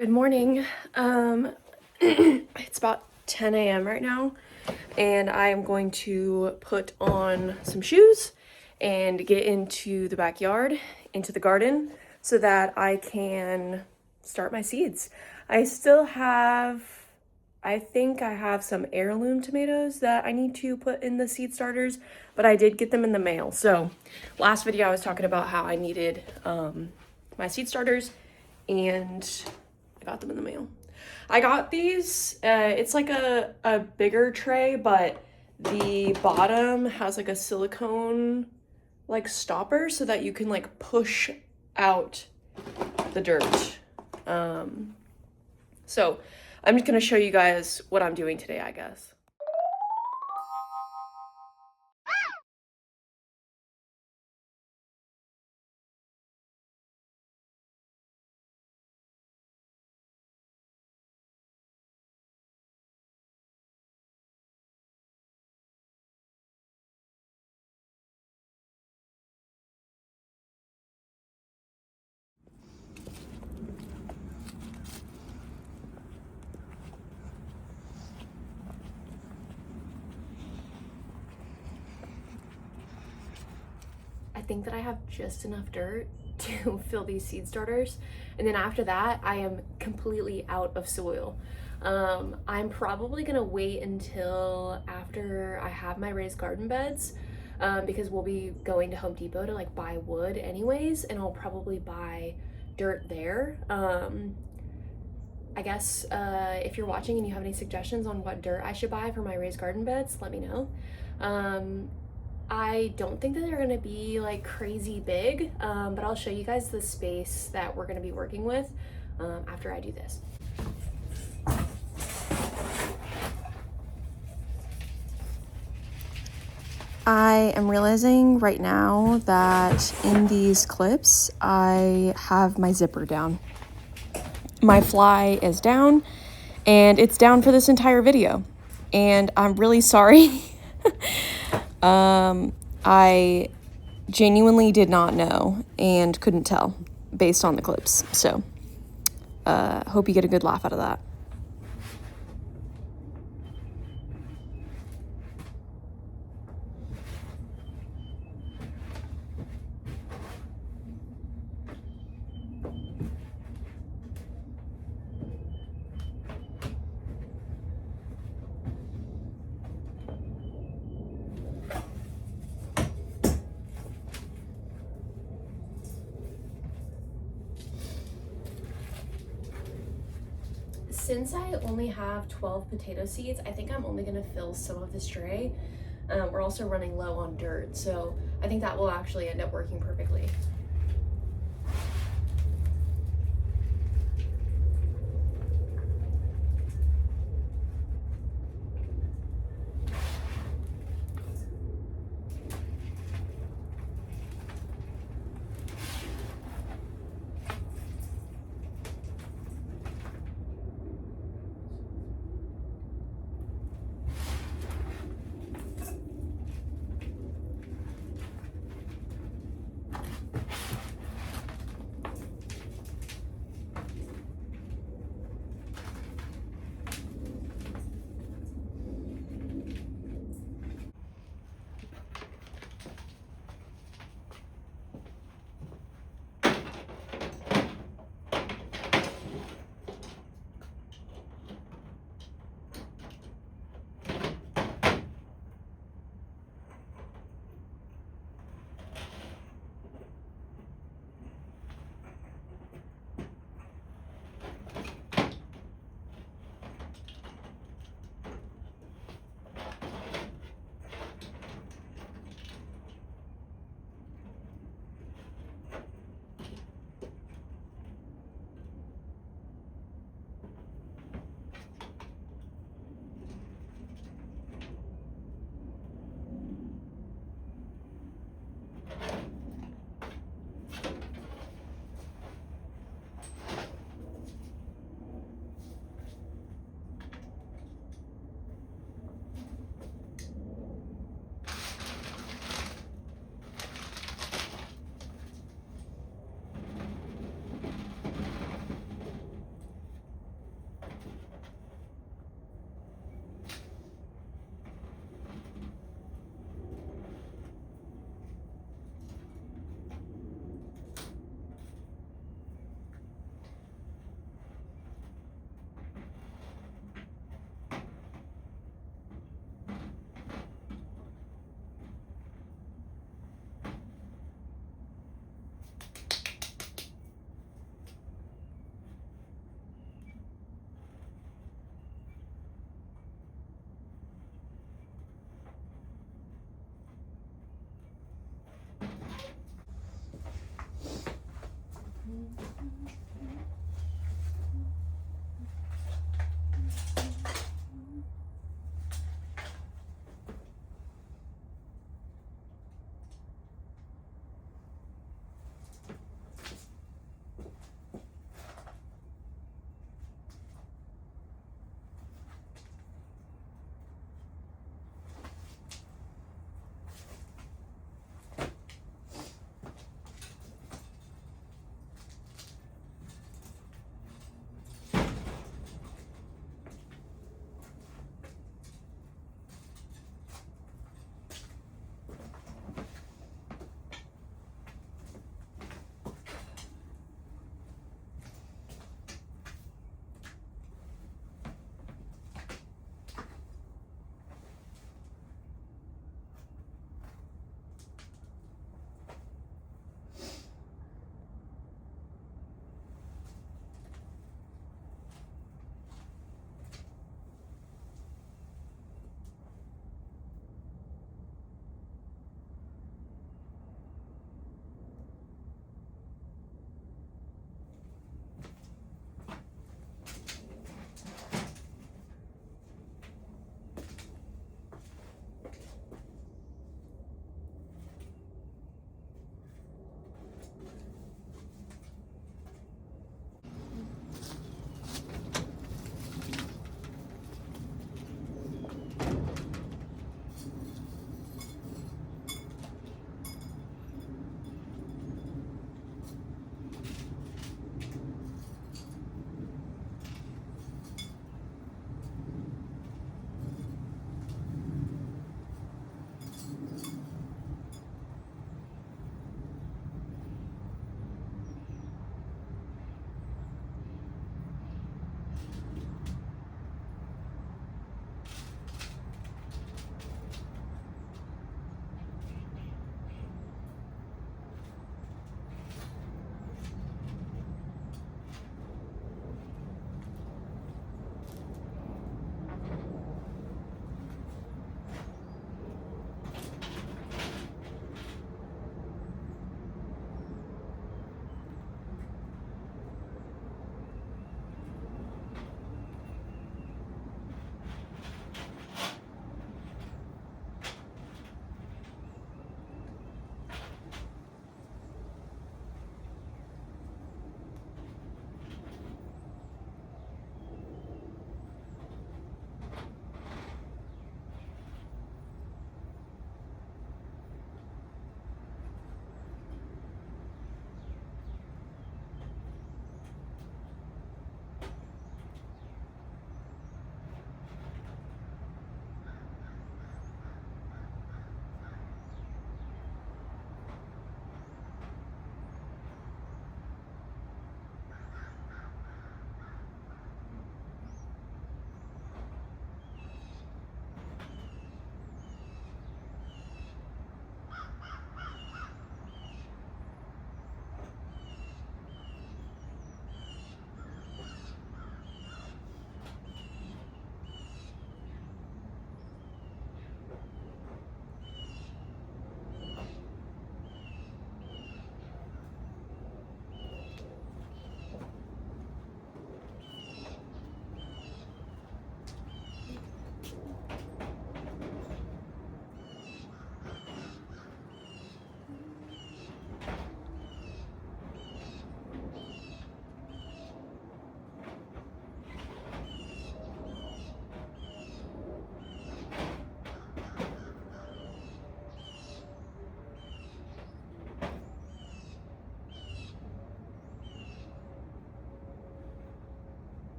Good morning. It's about 10 a.m. right now, and I am going to put on some shoes and get into the backyard, into the garden, so that I can start my seeds. I think I have some heirloom tomatoes that I need to put in the seed starters, but I did get them in the mail. So last video I was talking about how I needed my seed starters, and I got them in the mail. I got these, it's like a bigger tray, but the bottom has like a silicone like stopper so that you can like push out the dirt. So I'm just gonna show you guys what I'm doing today, I guess. I think that I have just enough dirt to fill these seed starters, and then after that I am completely out of soil. I'm probably gonna wait until after I have my raised garden beds, because we'll be going to Home Depot to like buy wood anyways, and I'll probably buy dirt there. I guess if you're watching and you have any suggestions on what dirt I should buy for my raised garden beds, let me know. I don't think that they're gonna be like crazy big, but I'll show you guys the space that we're gonna be working with after I do this. I am realizing right now that in these clips, I have my zipper down. My fly is down, and it's down for this entire video, and I'm really sorry. I genuinely did not know and couldn't tell based on the clips. So, hope you get a good laugh out of that. Since I only have 12 potato seeds, I think I'm only gonna fill some of this tray. We're also running low on dirt, so I think that will actually end up working perfectly.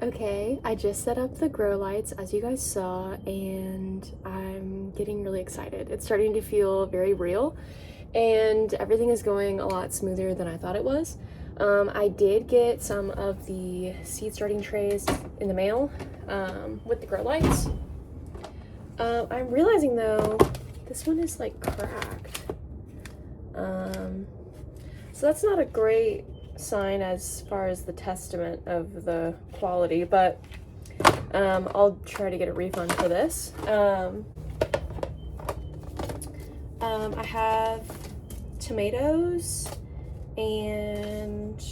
Okay, I just set up the grow lights as you guys saw, and I'm getting really excited. It's starting to feel very real, and everything is going a lot smoother than I thought it was. I did get some of the seed starting trays in the mail with the grow lights. I'm realizing though, this one is like cracked. So that's not a great sign as far as the testament of the quality, but I'll try to get a refund for this. I have tomatoes and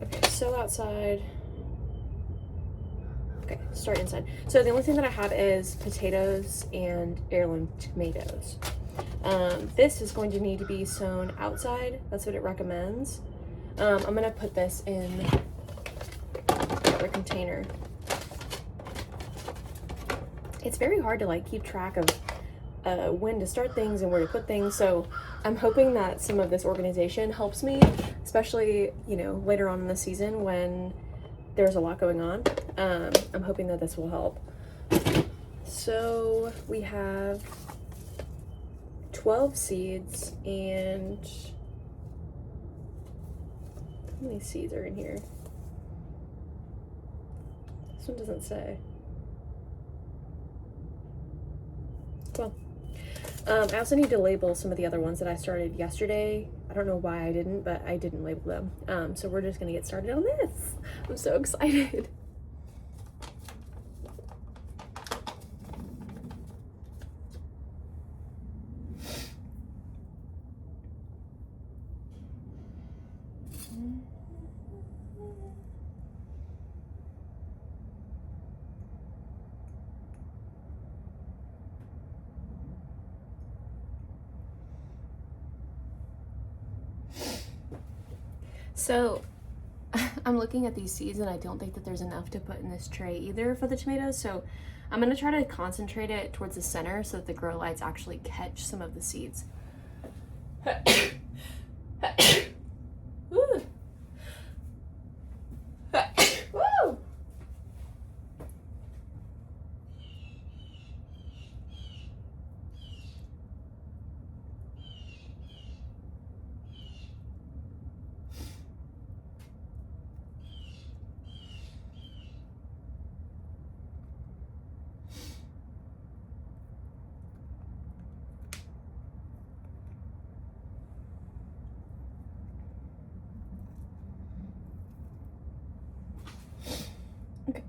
okay, so outside. Okay, start inside. So the only thing that I have is potatoes and heirloom tomatoes. This is going to need to be sown outside. That's what it recommends. I'm gonna put this in the container. It's very hard to like keep track of when to start things and where to put things. So I'm hoping that some of this organization helps me, especially, you know, later on in the season when there's a lot going on. I'm hoping that this will help. So we have 12 seeds, and how many seeds are in here? This one doesn't say. Well, I also need to label some of the other ones that I started yesterday. I don't know why I didn't, but I didn't label them. So we're just gonna get started on this. I'm so excited. So I'm looking at these seeds and I don't think that there's enough to put in this tray either for the tomatoes. So I'm gonna try to concentrate it towards the center so that the grow lights actually catch some of the seeds. Woo. Woo. Okay.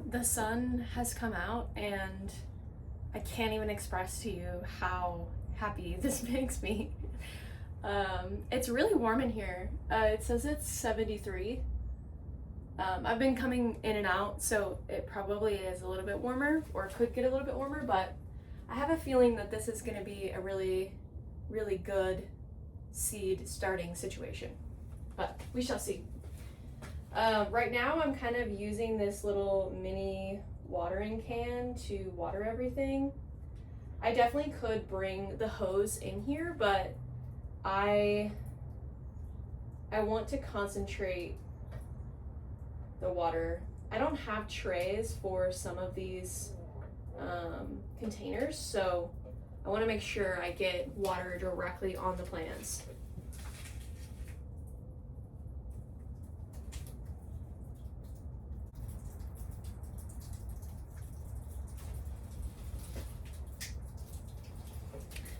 The sun has come out and I can't even express to you how happy this makes me. It's really warm in here. It says it's 73. I've been coming in and out, so it probably is a little bit warmer or could get a little bit warmer, but I have a feeling that this is going to be a really, really good seed starting situation, but we shall see. Right now I'm kind of using this little mini watering can to water everything. I definitely could bring the hose in here, but I want to concentrate the water. I don't have trays for some of these containers, so I want to make sure I get water directly on the plants.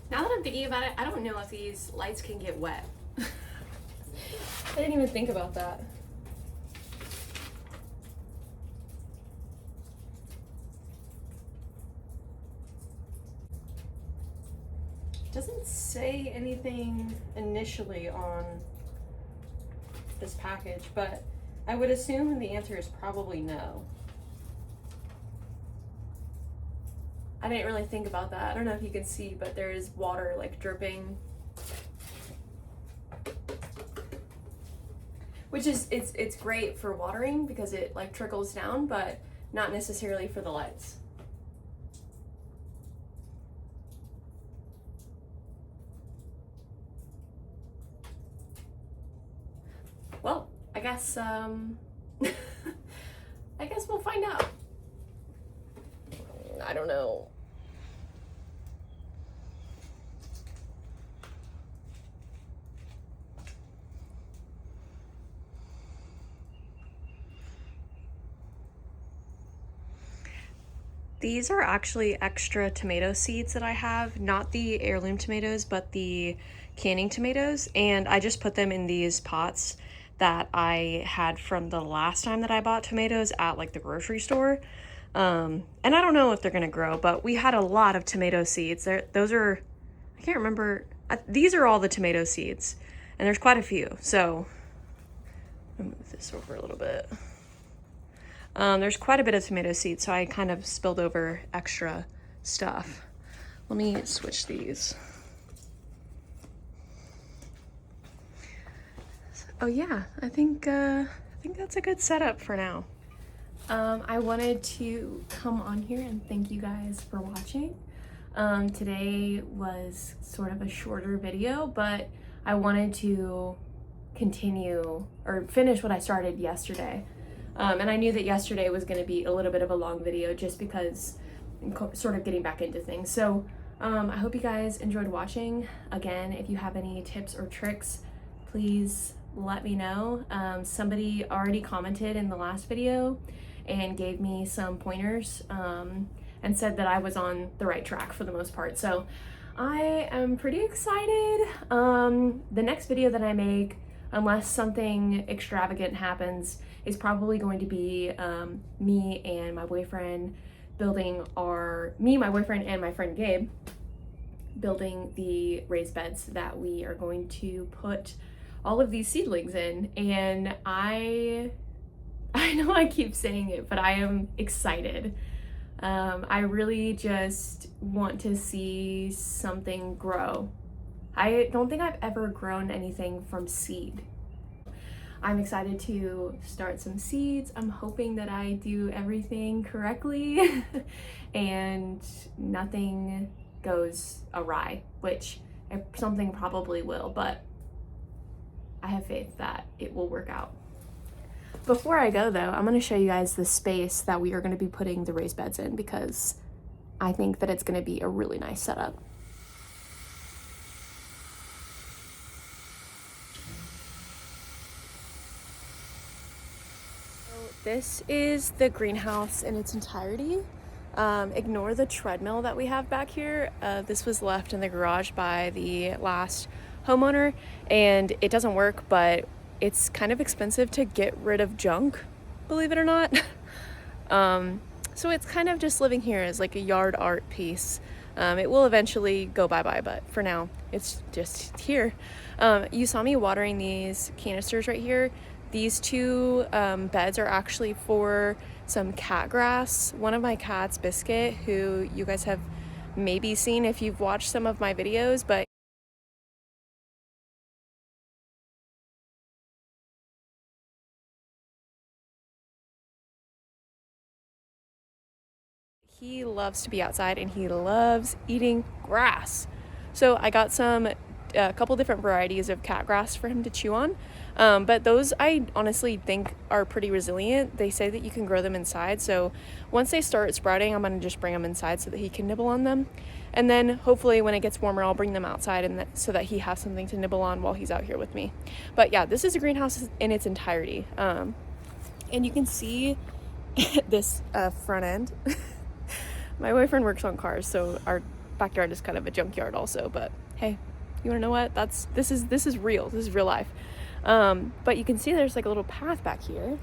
Now that I'm thinking about it, I don't know if these lights can get wet. I didn't even think about that. Doesn't say anything initially on this package, but I would assume the answer is probably no. I didn't really think about that. I don't know if you can see, but there is water like dripping. Which is, it's great for watering because it like trickles down, but not necessarily for the lights. Well, I guess I guess we'll find out. I don't know. These are actually extra tomato seeds that I have, not the heirloom tomatoes, but the canning tomatoes. And I just put them in these pots that I had from the last time that I bought tomatoes at like the grocery store. And I don't know if they're gonna grow, but we had a lot of tomato seeds. Those are, I can't remember, these are all the tomato seeds, and there's quite a few. So, I'll move this over a little bit. There's quite a bit of tomato seeds, so I kind of spilled over extra stuff. Let me switch these. Oh yeah, I think that's a good setup for now. I wanted to come on here and thank you guys for watching. Today was sort of a shorter video, but I wanted to continue or finish what I started yesterday. And I knew that yesterday was going to be a little bit of a long video just because I'm sort of getting back into things. So I hope you guys enjoyed watching. Again, if you have any tips or tricks, please let me know. Somebody already commented in the last video and gave me some pointers and said that I was on the right track for the most part. So I am pretty excited. The next video that I make, unless something extravagant happens, is probably going to be me and my boyfriend and my friend Gabe building the raised beds that we are going to put all of these seedlings in. And I know I keep saying it, but I am excited. I really just want to see something grow. I don't think I've ever grown anything from seed. I'm excited to start some seeds. I'm hoping that I do everything correctly and nothing goes awry, which something probably will, but I have faith that it will work out. Before I go though, I'm going to show you guys the space that we are going to be putting the raised beds in because I think that it's going to be a really nice setup. This is the greenhouse in its entirety. Ignore the treadmill that we have back here. This was left in the garage by the last homeowner and it doesn't work, but it's kind of expensive to get rid of junk, believe it or not. So it's kind of just living here as like a yard art piece. It will eventually go bye-bye, but for now it's just here. You saw me watering these canisters right here. These two beds are actually for some cat grass. One of my cats, Biscuit, who you guys have maybe seen if you've watched some of my videos, but he loves to be outside and he loves eating grass. So I got a couple different varieties of cat grass for him to chew on. But those I honestly think are pretty resilient. They say that you can grow them inside. So once they start sprouting, I'm going to just bring them inside so that he can nibble on them. And then hopefully when it gets warmer, I'll bring them outside so that he has something to nibble on while he's out here with me. But yeah, this is a greenhouse in its entirety. And you can see this front end. My boyfriend works on cars, so our backyard is kind of a junkyard also, but hey, you wanna know what? This is real. This is real life. But you can see there's like a little path back here.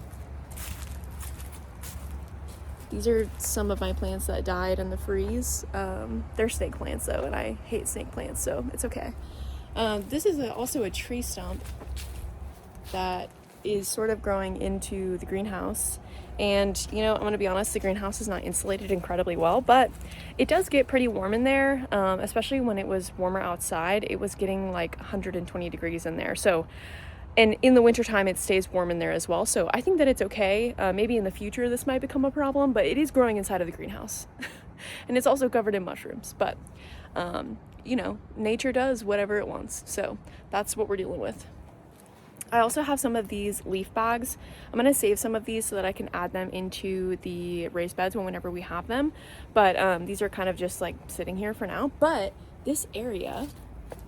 These are some of my plants that died in the freeze. They're snake plants though, and I hate snake plants, so it's okay. This is also a tree stump that is sort of growing into the greenhouse. And, you know, I'm going to be honest, the greenhouse is not insulated incredibly well, but it does get pretty warm in there, especially when it was warmer outside. It was getting like 120 degrees in there. So, and in the wintertime, it stays warm in there as well. So I think that it's okay. Maybe in the future, this might become a problem, but it is growing inside of the greenhouse. And it's also covered in mushrooms. But, you know, nature does whatever it wants. So that's what we're dealing with. I also have some of these leaf bags. I'm going to save some of these so that I can add them into the raised beds whenever we have them. But these are kind of just like sitting here for now. But this area,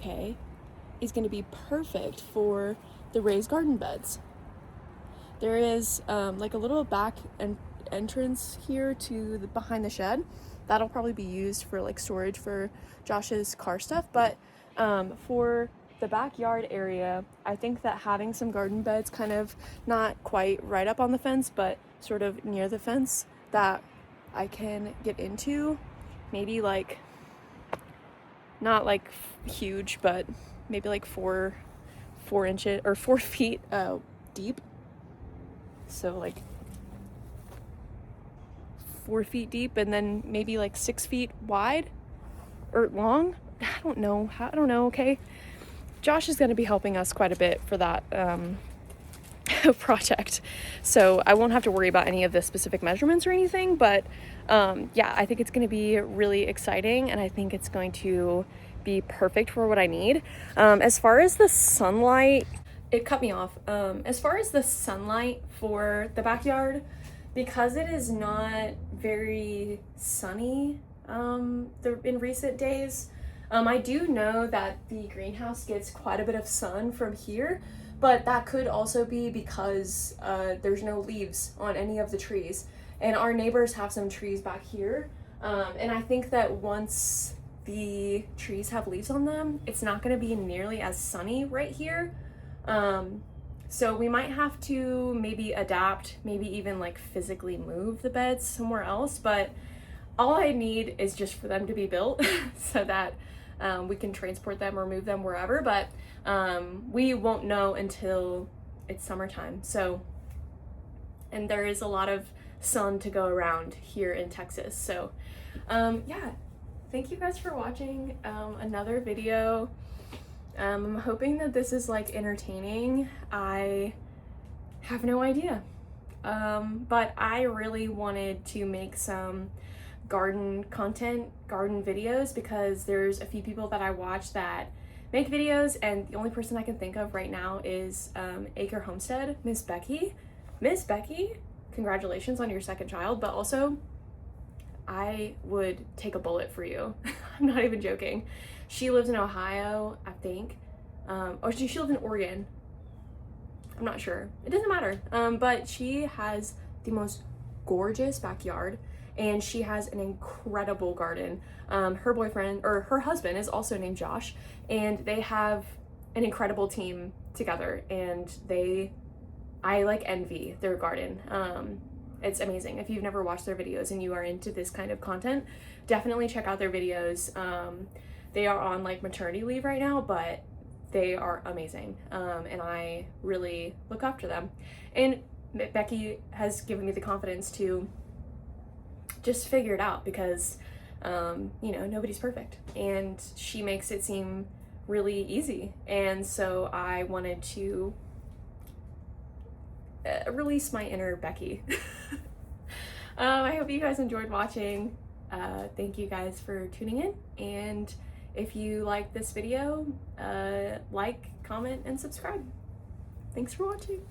okay, is going to be perfect for the raised garden beds. There is like a little back entrance here to behind the shed. That'll probably be used for like storage for Josh's car stuff. But for the backyard area, I think that having some garden beds kind of not quite right up on the fence, but sort of near the fence that I can get into, maybe like, not like huge, but maybe like 4 inches or 4 feet deep. So like 4 feet deep, and then maybe like 6 feet wide or long. I don't know. Okay. Josh is going to be helping us quite a bit for that project. So I won't have to worry about any of the specific measurements or anything, but yeah, I think it's going to be really exciting, and I think it's going to be perfect for what I need. As far as the sunlight, it cut me off. As far as the sunlight for the backyard, because it is not very sunny in recent days, I do know that the greenhouse gets quite a bit of sun from here, but that could also be because there's no leaves on any of the trees. And our neighbors have some trees back here. And I think that once the trees have leaves on them, it's not going to be nearly as sunny right here. So we might have to maybe adapt, maybe even like physically move the beds somewhere else. But all I need is just for them to be built so that we can transport them or move them wherever, but we won't know until it's summertime. So, and there is a lot of sun to go around here in Texas. So, yeah, thank you guys for watching another video. I'm hoping that this is like entertaining. I have no idea, but I really wanted to make some garden content, garden videos, because there's a few people that I watch that make videos, and the only person I can think of right now is Acre Homestead, Miss Becky. Miss Becky, congratulations on your second child, but also I would take a bullet for you. I'm not even joking. She lives in Ohio, I think. Or she lives in Oregon. I'm not sure. It doesn't matter. But she has the most gorgeous backyard, and she has an incredible garden. Her boyfriend, or her husband, is also named Josh, and they have an incredible team together, and I like envy their garden. It's amazing. If you've never watched their videos and you are into this kind of content, definitely check out their videos. They are on like maternity leave right now, but they are amazing. And I really look after them. And Becky has given me the confidence to just figure it out, because You know, nobody's perfect, and she makes it seem really easy. And so I wanted to release my inner Becky. I hope you guys enjoyed watching. Thank you guys for tuning in, and if you like this video, like, comment, and subscribe. Thanks for watching.